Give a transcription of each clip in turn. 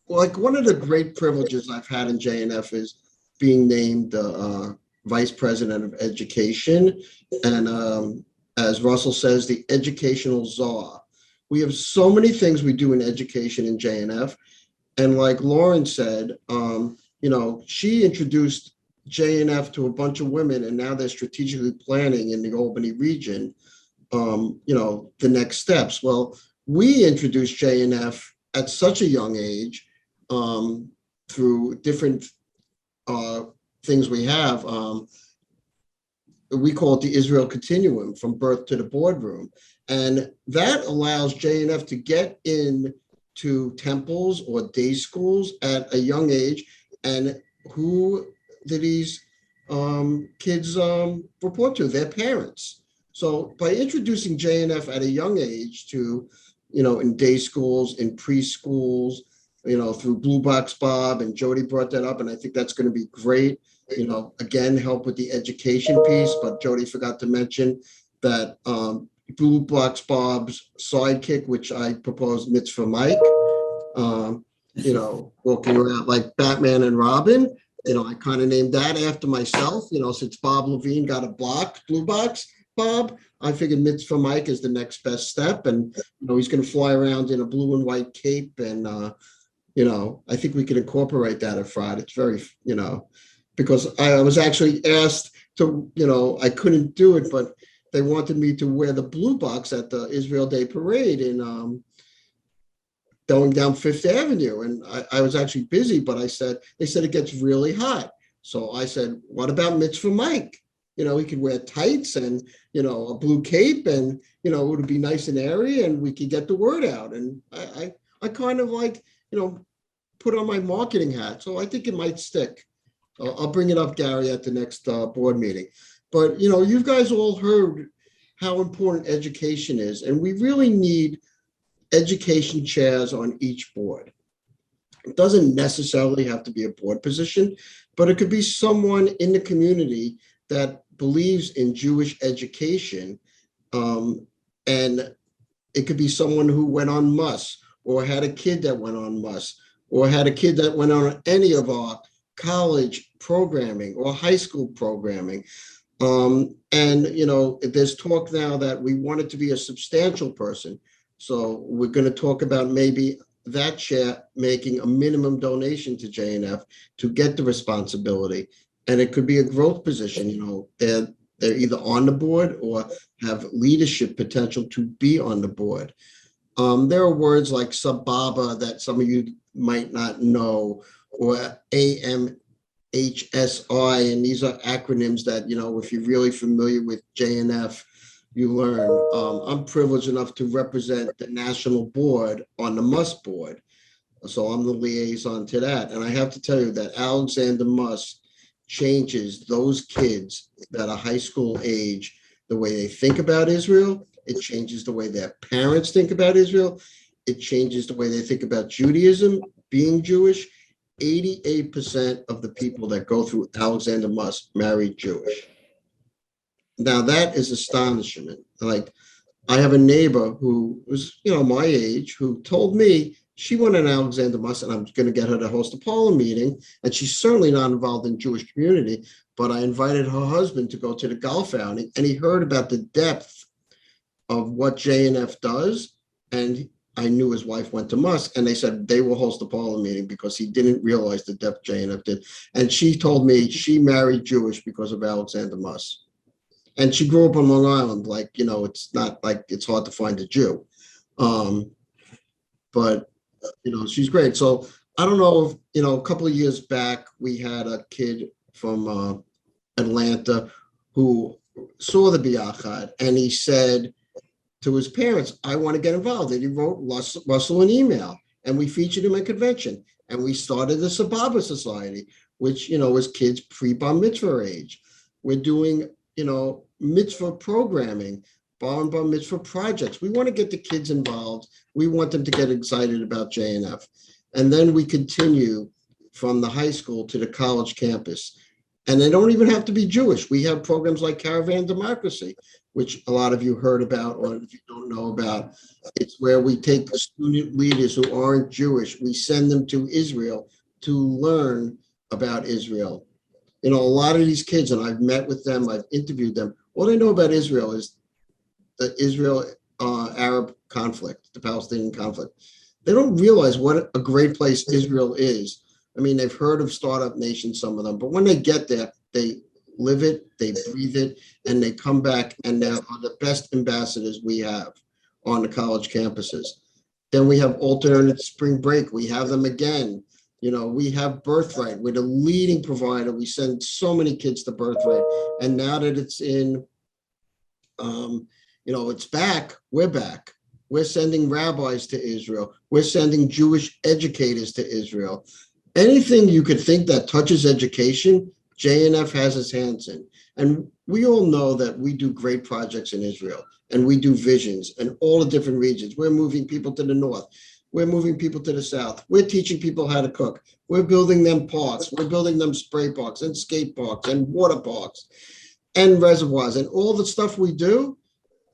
like one of the great privileges I've had in JNF is being named vice president of education, and as Russell says, the educational czar. We have so many things we do in education in JNF, and like Lauren said, she introduced JNF to a bunch of women, and now they're strategically planning in the Albany region, the next steps. Well, we introduced JNF at such a young age through different uh, things we have. We call it the Israel Continuum, from birth to the boardroom. And that allows JNF to get in to temples or day schools at a young age. And who do these kids report to? Their parents. So by introducing JNF at a young age to, in day schools, in preschools, through Blue Box Bob, and Jody brought that up, and I think that's going to be great. Again, help with the education piece, but Jody forgot to mention that Blue Box Bob's sidekick, which I proposed, Mitzvah Mike, walking around like Batman and Robin. I kind of named that after myself, since Bob Levine got a Blue Box Bob, I figured Mitzvah Mike is the next best step. And, he's going to fly around in a blue and white cape. And, I think we can incorporate that at Friday. It's very, because I was actually asked to, I couldn't do it, but they wanted me to wear the blue box at the Israel Day Parade in going down Fifth Avenue. And I was actually busy, but they said it gets really hot. So I said, what about Mitzvah Mike? He could wear tights and, a blue cape, and, it would be nice and airy, and we could get the word out. And I kind of like, put on my marketing hat. So I think it might stick. I'll bring it up, Gary, at the next board meeting. But, you guys all heard how important education is, and we really need education chairs on each board. It doesn't necessarily have to be a board position, but it could be someone in the community that believes in Jewish education. And it could be someone who went on MUS, or had a kid that went on MUS, or had a kid that went on any of our college programming or high school programming. And, there's talk now that we want it to be a substantial person. So we're going to talk about maybe that chair making a minimum donation to JNF to get the responsibility. And it could be a growth position. They're either on the board or have leadership potential to be on the board. There are words like Sababa that some of you might not know, or AMHSI, and these are acronyms that, if you're really familiar with JNF, you learn. I'm privileged enough to represent the national board on the MUS board. So I'm the liaison to that. And I have to tell you that Alexander MUS changes those kids that are high school age, the way they think about Israel. It changes the way their parents think about Israel. It changes the way they think about Judaism, being Jewish. 88% of the people that go through Alexander MUS marry Jewish. Now that is astonishment. Like, I have a neighbor who was, my age, who told me she went on Alexander MUS, and I'm going to get her to host a Paula meeting. And she's certainly not involved in Jewish community, but I invited her husband to go to the golf outing, and he heard about the depth of what JNF does. And I knew his wife went to MUS, and they said they will host a Paula meeting because he didn't realize the depth JNF did. And she told me she married Jewish because of Alexander MUS. And she grew up on Long Island. Like, it's not like it's hard to find a Jew. But, she's great. So I don't know if, a couple of years back, we had a kid from Atlanta who saw the Biachad, and he said to his parents, I want to get involved. And he wrote Russell an email, and we featured him at convention. And we started the Sababa Society, which, is kids pre-bar mitzvah age. We're doing, mitzvah programming, bar and bar mitzvah projects. We want to get the kids involved. We want them to get excited about JNF. And then we continue from the high school to the college campus. And they don't even have to be Jewish. We have programs like Caravan Democracy, which a lot of you heard about, or if you don't know about. It's where we take student leaders who aren't Jewish, we send them to Israel to learn about Israel. A lot of these kids, and I've met with them, I've interviewed them, all they know about Israel is the Israel-Arab conflict, the Palestinian conflict. They don't realize what a great place Israel is. I mean, they've heard of startup nation, some of them, but when they get there, they live it, they breathe it, and they come back, and they are the best ambassadors we have on the college campuses. Then we have alternate spring break. We have them again. We have Birthright. We're the leading provider. We send so many kids to Birthright. And now that it's in, it's back, we're back. We're sending rabbis to Israel. We're sending Jewish educators to Israel. Anything you could think that touches education, JNF has its hands in. And we all know that we do great projects in Israel, and we do visions in all the different regions. We're moving people to the north. We're moving people to the south. We're teaching people how to cook. We're building them parks. We're building them spray parks and skate parks and water parks and reservoirs and all the stuff we do.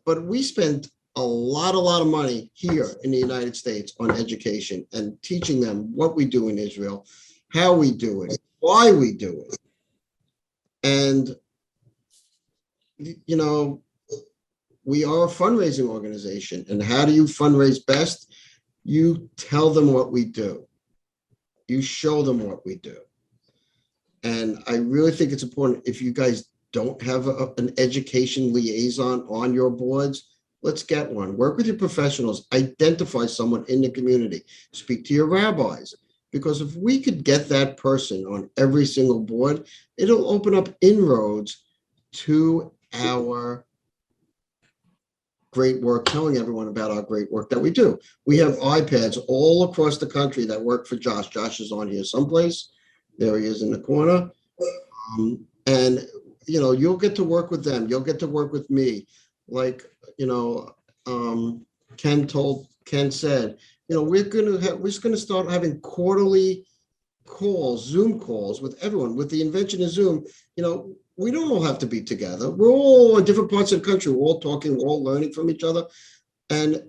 But we spend a lot of money here in the United States on education and teaching them what we do in Israel, how we do it, why we do it. And, we are a fundraising organization. And how do you fundraise best? You tell them what we do. You show them what we do. And I really think it's important, if you guys don't have an education liaison on your boards, let's get one. Work with your professionals. Identify someone in the community. Speak to your rabbis. Because if we could get that person on every single board, it'll open up inroads to our great work, telling everyone about our great work that we do. We have iPads all across the country that work for Josh. Josh is on here someplace. There he is in the corner. And, you'll get to work with them. You'll get to work with me. Like, Ken said, we're just going to start having quarterly calls, Zoom calls with everyone. With the invention of Zoom, we don't all have to be together. We're all in different parts of the country. We're all talking, we're all learning from each other. And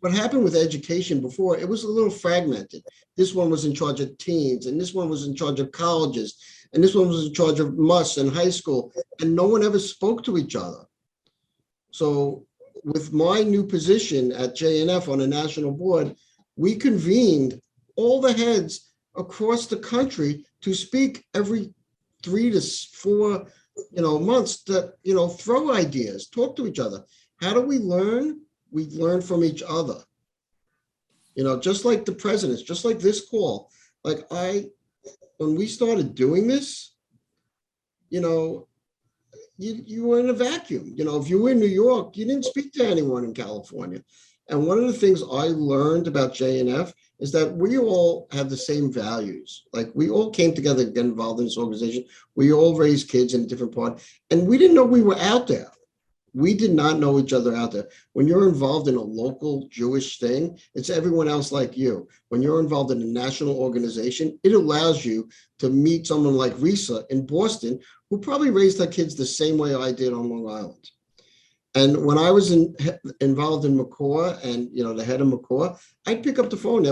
what happened with education before, it was a little fragmented. This one was in charge of teens, and this one was in charge of colleges, and this one was in charge of MUS and high school, and no one ever spoke to each other. So with my new position at JNF on a national board, we convened all the heads across the country to speak every 3 to 4 months to throw ideas, talk to each other. How do we learn? We learn from each other. Just like the presidents, just like this call. When we started doing this, you were in a vacuum. If you were in New York, you didn't speak to anyone in California. And one of the things I learned about JNF is that we all have the same values. Like, we all came together to get involved in this organization. We all raised kids in a different part, and we didn't know we were out there. We did not know each other out there. When you're involved in a local Jewish thing, it's everyone else like you. When you're involved in a national organization, it allows you to meet someone like Risa in Boston, who probably raised her kids the same way I did on Long Island. And when I was involved in McCaw and, the head of McCaw, I'd pick up the phone.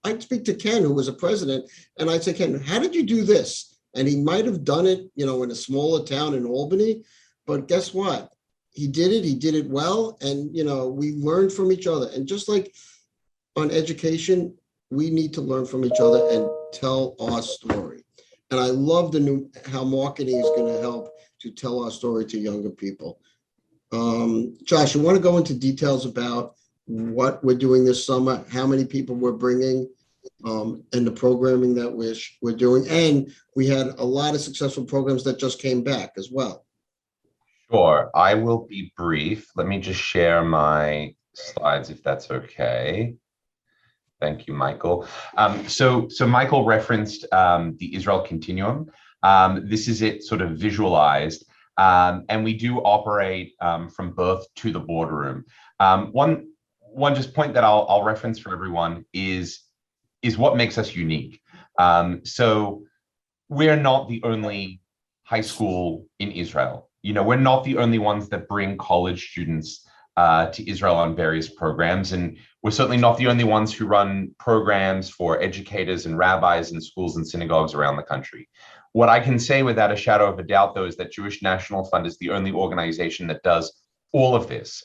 I'd speak to Ken, who was a president, and I'd say, Ken, how did you do this? And he might have done it, in a smaller town in Albany, but guess what? He did it well. And, we learned from each other. And just like on education, we need to learn from each other and tell our story. And I love how marketing is going to help to tell our story to younger people. Josh, you want to go into details about what we're doing this summer, how many people we're bringing, and the programming that we're doing? And we had a lot of successful programs that just came back as well. Sure, I will be brief. Let me just share my slides if that's okay. Thank you, Michael. So Michael referenced the Israel Continuum. This is it sort of visualized. And we do operate from birth to the boardroom. One just point that I'll reference for everyone is what makes us unique. So we're not the only high school in Israel. You know, we're not the only ones that bring college students to Israel on various programs. And we're certainly not the only ones who run programs for educators and rabbis in schools and synagogues around the country. What I can say without a shadow of a doubt, though, is that Jewish National Fund is the only organization that does all of this.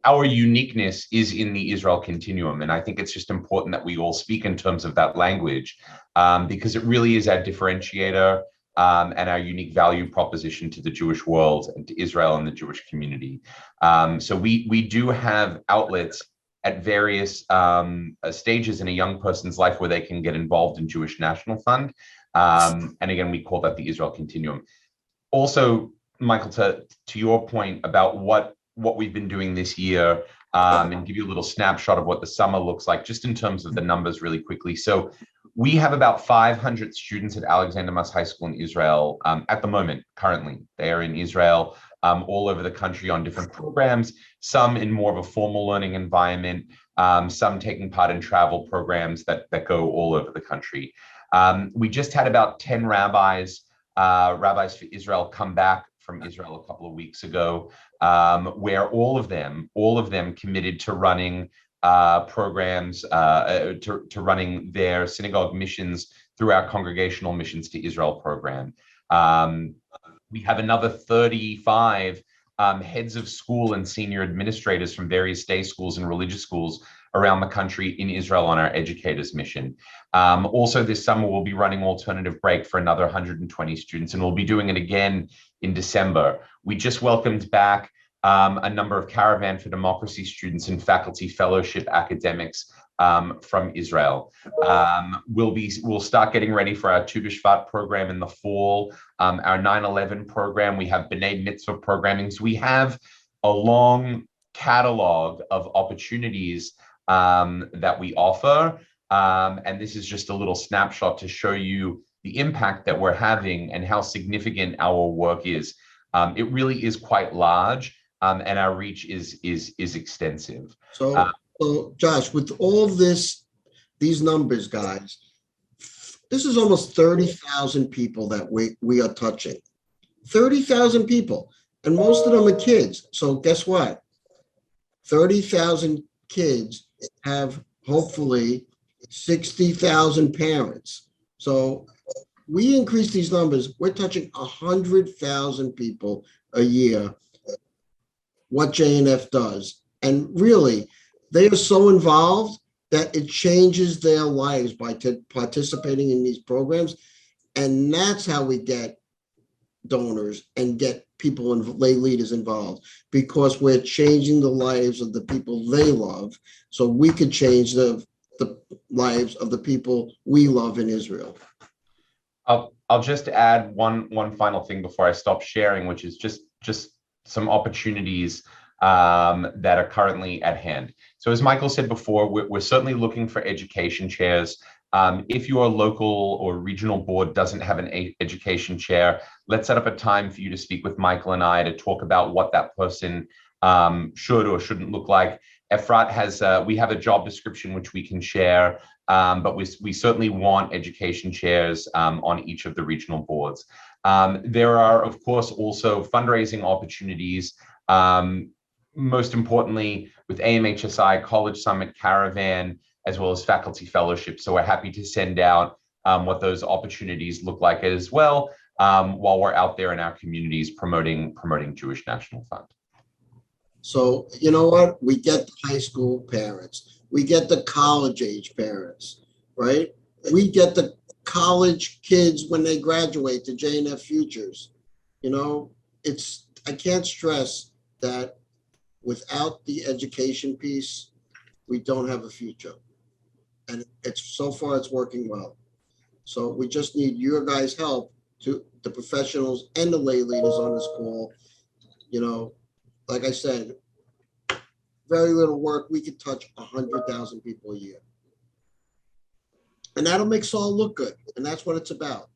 Our uniqueness is in the Israel continuum. And I think it's just important that we all speak in terms of that language, because it really is our differentiator and our unique value proposition to the Jewish world and to Israel and the Jewish community. So we do have outlets at various stages in a young person's life where they can get involved in Jewish National Fund. And again, we call that the Israel Continuum. Also, Michael, to your point about what we've been doing this year, and give you a little snapshot of what the summer looks like, just in terms of the numbers really quickly. So we have about 500 students at Alexander Mas High School in Israel at the moment, currently. They are in Israel all over the country on different programs, some in more of a formal learning environment, some taking part in travel programs that go all over the country. We just had about 10 rabbis for Israel come back from Israel a couple of weeks ago, where all of them committed to running programs, to running their synagogue missions through our Congregational Missions to Israel program. We have another 35 heads of school and senior administrators from various day schools and religious schools around the country in Israel on our educators mission. Also this summer, we'll be running Alternative Break for another 120 students, and we'll be doing it again in December. We just welcomed back a number of Caravan for Democracy students and faculty fellowship academics from Israel. We'll start getting ready for our Tu B'Shvat program in the fall, our 9/11 program. We have B'nai Mitzvah programming. So we have a long catalog of opportunities that we offer. And this is just a little snapshot to show you the impact that we're having and how significant our work is. It really is quite large, and our reach is extensive. So Josh, with all these numbers, guys, this is almost 30,000 people that we are touching. 30,000 people, and most of them are kids. So guess what? 30,000 kids have hopefully 60,000 parents. So we increase these numbers, we're touching 100,000 people a year, what JNF does. And really, they are so involved that it changes their lives by participating in these programs. And that's how we get donors and get people and lay leaders involved, because we're changing the lives of the people they love, so we could change the lives of the people we love in Israel. I'll just add one final thing before I stop sharing, which is just some opportunities that are currently at hand. So as Michael said before, we're certainly looking for education chairs. If your local or regional board doesn't have an education chair, let's set up a time for you to speak with Michael and I to talk about what that person should or shouldn't look like. Efrat has, we have a job description which we can share, but we certainly want education chairs on each of the regional boards. There are, of course, also fundraising opportunities. Most importantly, with AMHSI, College Summit, Caravan, as well as faculty fellowship. So we're happy to send out what those opportunities look like as well, while we're out there in our communities promoting Jewish National Fund. So you know what? We get the high school parents, we get the college age parents, right? We get the college kids when they graduate, the JNF futures. You know, I can't stress that without the education piece, we don't have a future. And so far it's working well. So we just need your guys' help, to the professionals and the lay leaders on this call. You know, like I said, very little work, we could touch 100,000 people a year. And that'll make Saul look good. And that's what it's about.